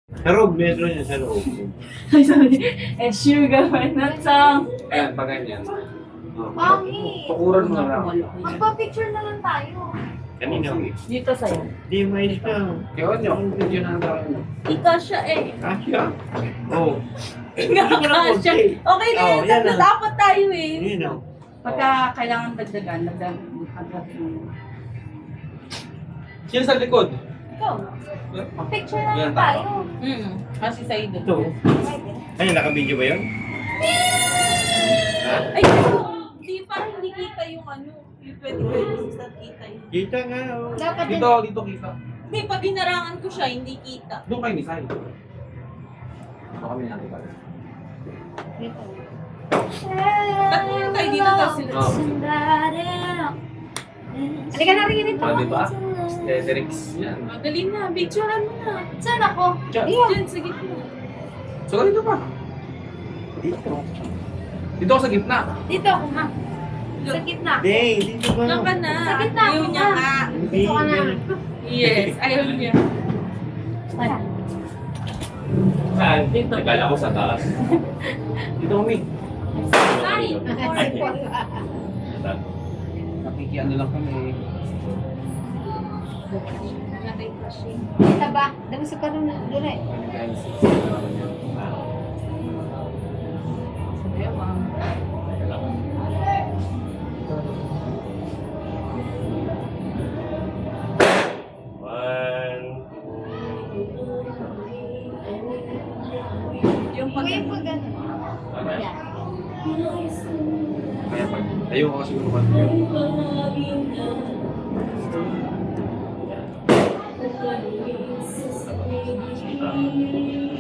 Sa loob, metro niya sa loob. Sorry. And sugar by that song. Ayan, pa ganyan. Mami! Tukuran mo na lang. Magpa-picture na lang tayo. Kanina. Dito sa'yo. Di mais ka. Kaya nyo, kung video na tayo. Ikaw siya eh. Kasya. Oo. Nakakasya. Okay na Oh, yun. yan na. Dapat tayo eh. Yun o. Pagka kailangan dagdagan, dagdagan. Sino sa likod? Ikaw. Picture na lang tayo. Kasi sa'yo doon. Ito. Ay, nakabidyo ba yun? Ha? Ay, hindi parang hindi kita yung ano. Yung pwede sa kita yun. Kita nga o. Dapat Dito, dito kita. Hindi, pag dinarangan ko siya, hindi kita. Doon kayo ni Sai. Doon kami natin pala. dito. Tatlong tayo dito tapos sila. Oo. Halika na rin dito. Ah, di ba? Aesthetics yan. Madali na, picturean mo na. Saan ako? Diyan, sa gitna. So, dito pa. Dito. Dito ako sa gitna. Dito ako, ma. Sa gitna. Hindi, dito ba? Saan ka na? Sa gitna Ayaw ako, niya ma. nga. Hindi. Dito ka na. Yes, ayaw niya. Saan? Dito. Nagkala ko sa taas. Dito kami. Ay! Nakikiano lang kami. Dito ba? Dami sa karoon na. Doon eh. Yung pag... Kuya po ganun. Yan. Kaya pag tayo ko siguro pag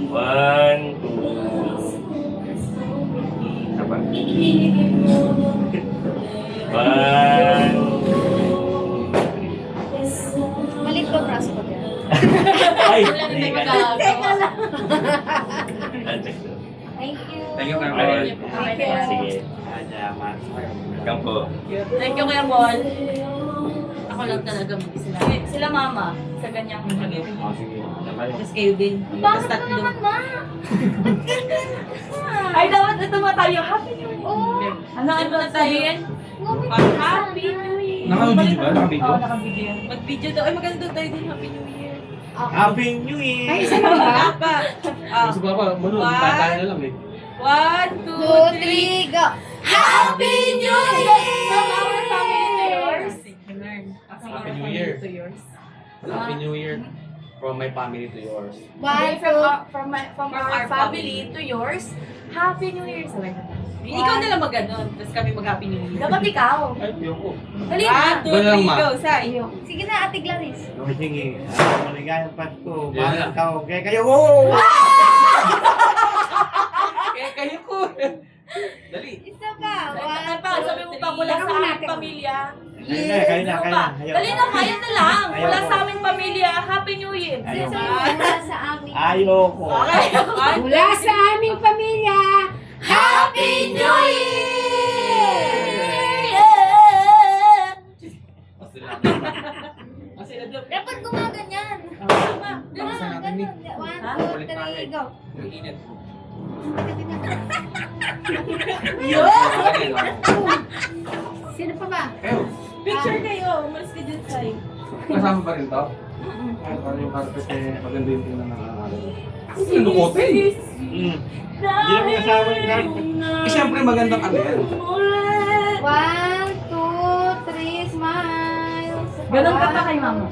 One, two. Apa? One. Malit ba braso ko dyan? Ay, Wala na hindi tayo ka na. magagawa. Thank you. Thank you, Kuya Ay, Paul. Thank you. sige. Salamat. Welcome po. Thank you, Kuya Paul. Ako lang talaga mag-isa. Sila mama, sa ganyang pag-ibig. Oh, sige. Tapos kayo din. Bakit Tapos ka tatlo. naman, ma? Ay, dapat ito ba tayo? Happy New Year! Oo. Ano na tayo yan? Happy New Year! Naka-video ba? Naka-video? Oo, naka-video yan. Mag-video daw. Ay, maganda tayo din. Happy New Year. Happy New Year! Ay, isa na ba? Wala pa. Gusto ko pa, mano, One. tatay na lang eh. 1, 2, 2, 3, 3. go! Happy New From our family to yours. Happy New Year. To yours. Happy New Year. From my family to yours. One, From our family to yours. Happy New Year. Sabay na tayo. Ikaw na lang mag-ganon. Tapos kami mag-Happy New Year. Dapat ikaw. Ay, ayoko. Dali na. 1, 2, Ganun, 3, ma. go. Say. Sige na, Ate Gladys. O, sige. Maligayang Pasko. Yeah. Mahal taon. Kaya kayo, wow! Kaya kayo ko. Dali. Isa pa. Ano pa? Sabi mo pa mula sa aming pamilya. Kayo na. Ano pa? Dali na, kaya na lang. Ayaw Mula ko. sa aming pamilya. Happy New Year. Ayaw Isa ko. mula sa amin. Ayoko. Okay. Mula sa aming pamilya, Happy New Year! Dapat gumaganyan. Tapos na natin eh. One, Ha? two, three, go. Ang init. Sino pa ba? Kayo, Picture kayo. Umalis ka dyan, Say. kasama pa rin to? Ay, parang yung carpet eh, maganda yung tingnan ng ano. Ano lukote? Mm. Hindi na kasama yung carpet. Eh, syempre magandang ano yan. One, two, three, smile. Ganon ka pa kay mama.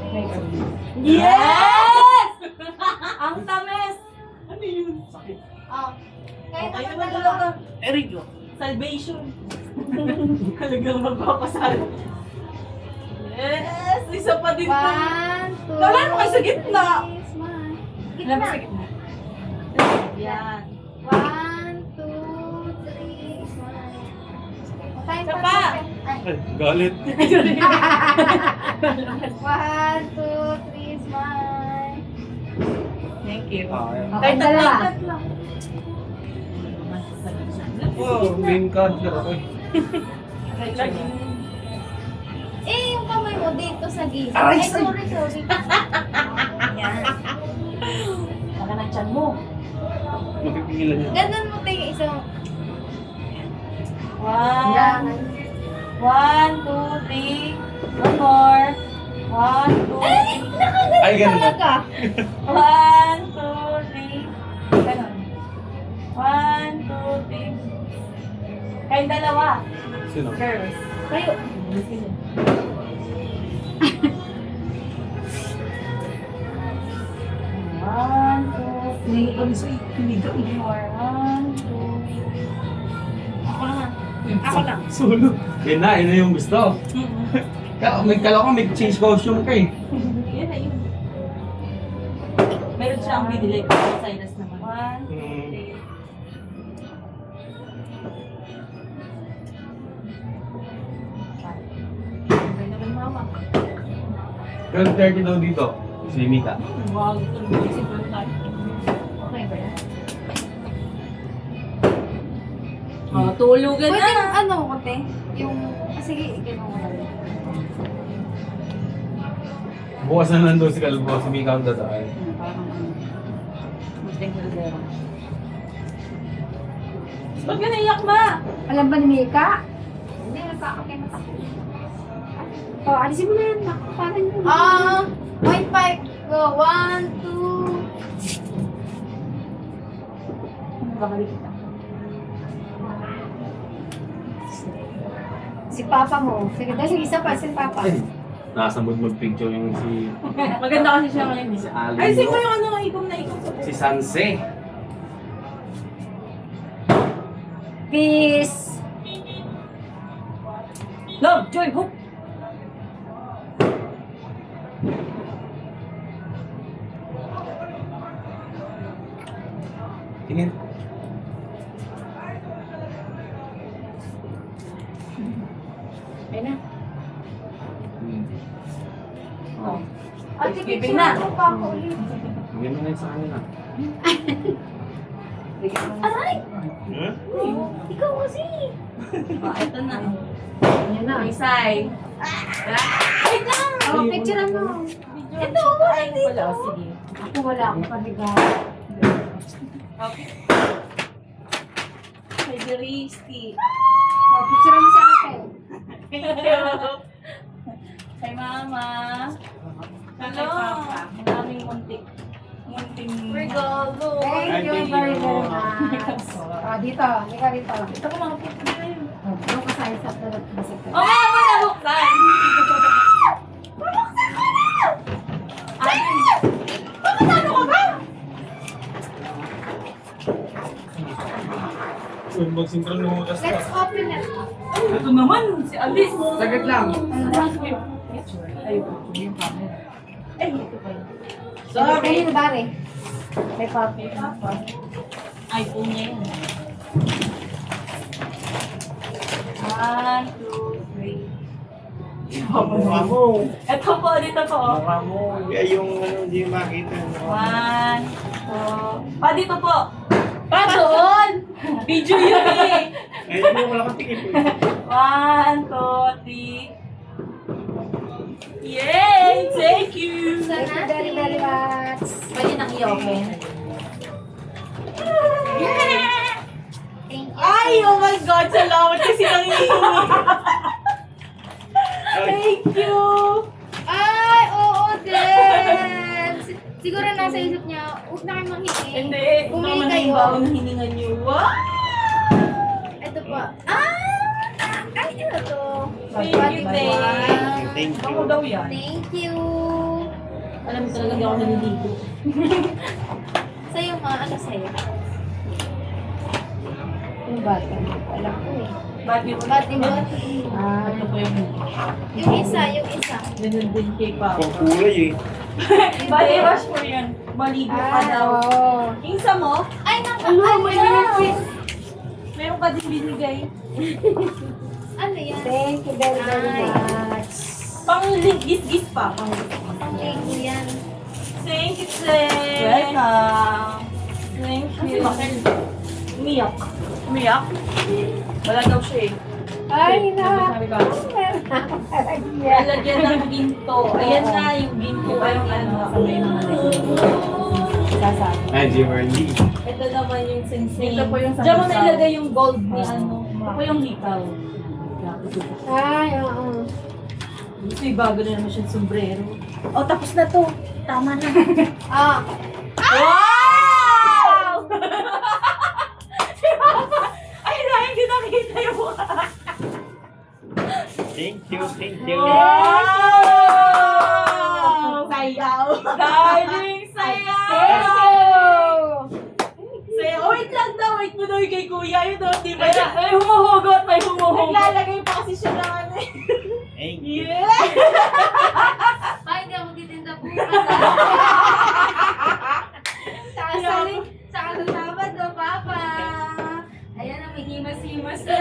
Yes! Ang tamis! Ano yun? Sakit. Oh. Kaya Okay naman naman dalawa. talaga. Erigo. Salvation. Talagang magpapasal. Yes! Isa pa din to. One, two, Wala naman kayo sa gitna. three, smile. Wala Gitna. ba sa gitna? Yan. One, two, three, smile. Time Isa pa. pa. Ay. Ay, galit. One, two, three, smile. Thank you. Ah, yan. Okay, dalawa. Tatlo. Oh, main character ako eh. Eh, yung kamay mo dito sa gilid. Aray, Ay, sorry. Yan. Baka ng tiyan mo. Mapipigilan niya. Ganun mo tayo isang... One. 1, 2, 3. One more. 1, 2, 3. Ay, ganun ba? 1, 2, 3. Ganon. 1, 2, 3. Kayong dalawa. Sino? Girls. Kayo. One, two, three. More. 1, 2. Ako naman. Ako lang. Solo. Yan na yung gusto. May kala ko may change costume ka eh. Yan na yun. Meron siyang binili ko sa Silas naman. 1, 2, 3. Okay naman mama. 12:30 daw dito. Si Mika. Wow, ito yung isip ko tayo. Okay ba yan? Oh, tulugan Pwede na. yung ano, kote? Yung... Sige, gano'n mo lang. Bukas na nandun si Kalbo. Si Mika ang dadaan. Parang musting kaldero. Ba't ka naiyak, ma? Alam ba ni Mika? Hindi, nagkakakinas ako. Oh, alisin mo na yan. Parang yun. Point 5. Go. 1, 2. Babalik kita. Si Papa mo. Sige, dahil isa pa, si Papa. Ay, nasa mood mag-picture yung si Maganda kasi siya ngayon. si Ali. Ay, sino yung ano, ikom na ikom sa Si Sanse. Peace. Love, joy, hope. Tingin. Ayun na. Oh. Ate, Pipig picture na. mo pa ako ulit. Tingin mo na yun sa kanila. Aray! Huh? Ikaw kasi. Oh, ito na. Ayan na. May say. Wait lang. Oh, picture mo. Ito, ay, wala. Oh, sige. Ako wala akong panigaw. Okay. Kay Juristi. Oh, picture mo sa akin. Kay Mama. Hello. Maraming muntik. Munting regalo. Thank you very, very much. Oh, dito. Ika dito. Ito ko mga picture na yun. Oh, doon ka sa isa. Basig ka. Oh, Mama, nabuksan. Nabuksan ko na! Atin. Bakit ano ka ba? Mag-synchronous ka. Let's open it. Ito naman, si Alice. Saglit lang. Ay, yung camera. Ay, ito pa yun. Sorry. Ayun na bari. May papi. iPhone niya yan. 1, 2, 3. Mukha mo. Ito po, dito po. Mukha mo. Kaya yung ano, hindi makita. 1, 2. Pa, dito po. Pa, doon. Video yun eh. Ay, hindi mo wala kang tingin. 1, 2, 3. Yay! Thank you! Thank you very, very much. Pwede nang i-open. Thank you. Ay, oh my God! Salamat kasi nangihingi. Thank you! Ay, oo din. Siguro nasa isip niya, huwag na kayo manghingi. Hindi. Ito Bumili naman kayo. yung bago na hiningan niyo. Wow! Ito pa. Ay, ano to? Thank you, thank. Thank you. Ako daw yan. Thank you. Alam mo talaga hindi ako naliligo. Sa'yo nga, ano sa'yo? Yung bata. Alam ko eh. Ba't di mo? Bati mo? Ito po yung Yung isa, yung isa. ganun din kay Papa. Pang kulay eh. Body wash po yan. Maligo ka daw. oo. Yung isa mo? Ay, naka, Ano, ano may yan? binigay. Meron ka din binigay. Ano yan? Thank you very, very much. Pang gis-gis pa. Pang Thank you yan. Thank you, Zen. Welcome. Thank you. Umiyak. Umiyak? Wala daw siya eh. Ay, Sabi ka. Lalagyan ng ginto. Ayan na yung ginto. Ay, yung ano. Sa may mga sasabi. Ay, Jimmerly. Ito naman yung sing-sing. Ito po yung Diyan mo sasaw. nilagay yung gold ni ano. Ito po yung hikaw. Ay, oo. Gusto yung bago na naman siyang sombrero. Oh, tapos na to. Tama na. Ah, Wow! Si Papa! Ay, na, hindi nakita yung mukha. Thank you, thank you. Wow! Sayaw. Darling, sayaw! thank you! Sayaw. Oh, wait lang daw. Wait mo daw yung kay kuya. Yun daw, di ba? May humuhugot, may humuhugot. Naglalagay pa kasi siya ng ano eh. Thank you. Yeah! Ay, hindi ako titinda bukas. Sa kasasabad do, Papa. Ayan na, may himas-himas na.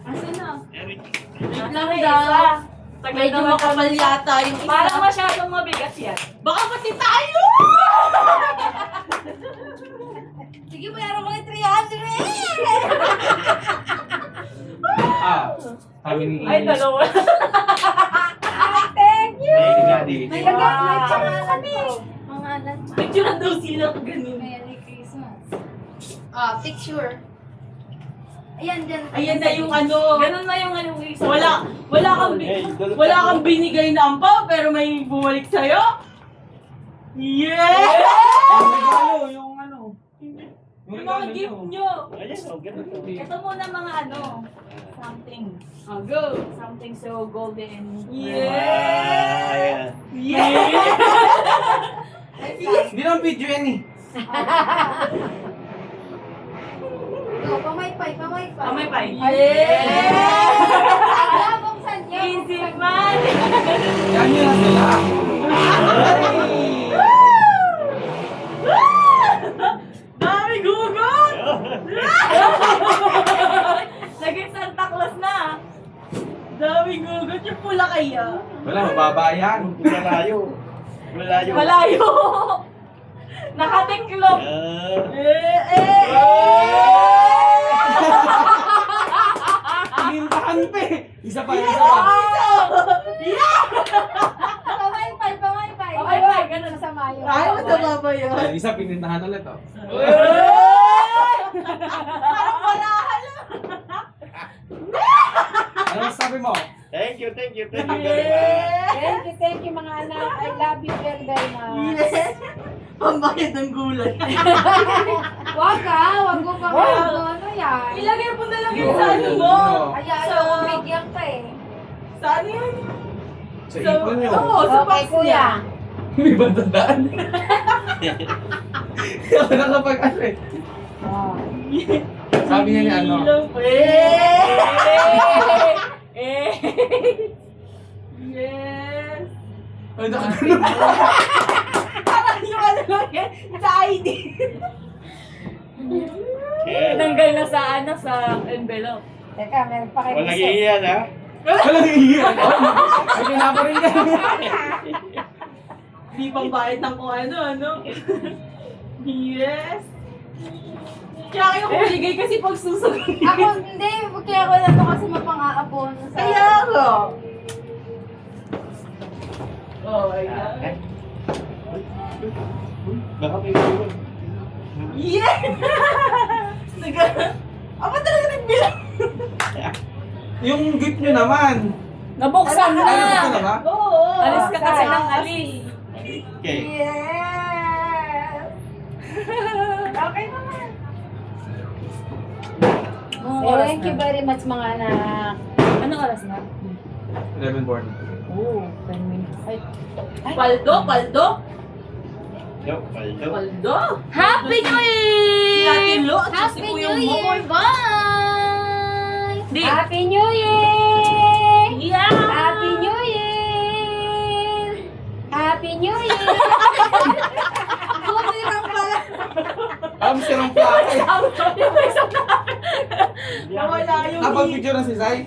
Asan na? Everything. Wait lang daw. Medyo makapal yata yung isa. Parang masyadong mabigat yan. Baka pati tayo! Sige, bayaran ko yung 300. Sabi ni Ay, dalawa. Ah, thank you! Hey, Daddy. May Wow. lagay, may tsaka kami. Mga anak. Picture daw sila ko ganun. Merry Christmas. Ah, picture. Ayan, dyan. Ayan na yung ano. Ganun na yung ano isa. Wala kang binigay na ampaw, pero may bumalik sa'yo. Yeah! Yung regalo, yung ano. Yung mga gift nyo. Ayan, oh, ganun to. Ito muna mga ano. Something. Oh, go. Something so golden. Yeah! Ayan. Yeah! Hindi lang video yan eh. Go, pamaypay, pamaypay. Pamaypay. Yeah! Wala, buksan niyo. Easy man! Yan yun na sila. Dami gugot! Naging Santa Claus na. Dami gugot. Yung pula kaya. Wala, mababa yan. Malayo. Malayo. Malayo. Nakatiklop. Pinintahan pa eh. Isa pa, isa pa. Pamaypay, pamaypay. Pamaypay, ganun. Masama yun. Ay, masama ba yun? Ay, isa pinintahan ulit oh. Parang walahan lang. Ano sabi mo? Thank you very much. Thank you mga anak. I love you very, very much. Yes! Pambayad ng gulay. Wag ka, wag mo pa ano yan. Ilagay mo na lang yun sa ano mo. Kaya So, ayaw ko bigyan ka eh. sa ano yun? Sa ipon nyo. Oo, sa Okay, box kuya. niya. May bandandaan. Ako nakapag ano eh. Oh. Sabi niya ni ano. Yes! Ay, nakagano. Parang yung ano lang yan, sa ID. Tinanggal na sa ano, sa envelope. Teka, meron pa kayo Walang iyan, ha? Walang iiyan. Ay, kinapa rin yan. Di pang bayad ng kung ano. Yes! Kaya kayo kumiligay kasi pag susunod. Ako, hindi. Kaya ako na ito kasi mapang-aabon. Kaya nga. Oh my God. Baka may gulong. Yeah! Aba talaga nagbilang. Yung gift nyo naman. Nabuksan Ano na. na ba? Oo. Alis ka kasi ng alis. Okay. Yes! Okay naman. Anong oras Thank you na? very much mga anak. Anong oras na? 11 born. Oo, 10 minutes. Ay, Paldo. Yo, paldo. Paldo. Happy New Si Year! Ate Lo at si Happy Kuya New Year! Momoy. Bye! Di. Happy New Year! Yeah! Happy New Year! Happy New Year! Bumirang pala. Sirang plaka eh. Nawala yung Napag-picture na si Zay?